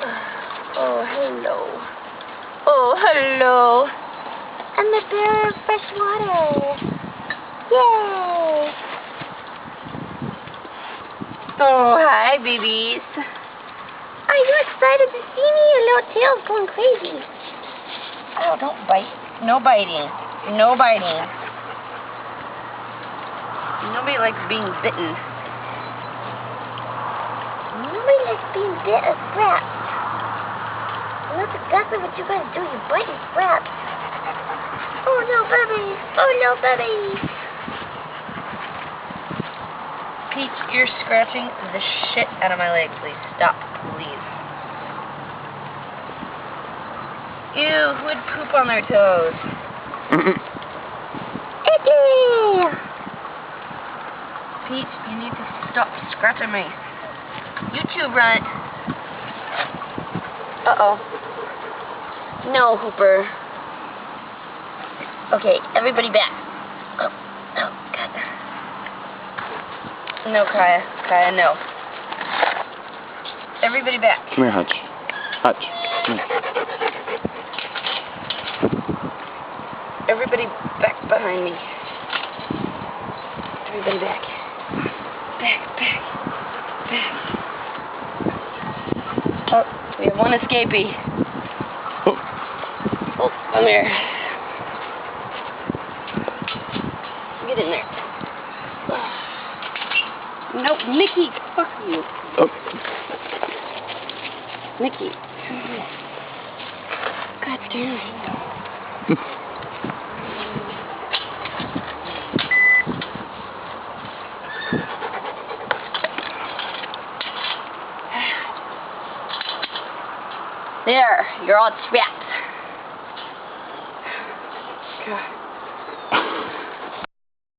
Oh, hello. Oh, hello. I'm the bear of fresh water. Yay! Oh, hi, babies. Are you excited to see me? Your little tail's going crazy. Oh, don't bite. No biting. No biting. Nobody likes being bitten. Nobody likes being bit or scratched. And that's exactly what you guys do. You bite and scratch. Oh, no, baby. Oh, no, baby. Peach, you're scratching the shit out of my leg. Please stop, please. Ew, who would poop on their toes? Icky! Peach, you need to stop scratching me. You too, Runt. Uh-oh. No, Hooper. Okay, everybody back. Oh, God. No, Kaya. Kaya, no. Everybody back. Come here, Hutch. Hutch, come here. Everybody back behind me. Everybody back. Back. Oh, we have one escapee. Oh, come here. Get in there. Nope, Mickey, fuck you. Oh. Mickey. God damn it. There, you're all trapped. God.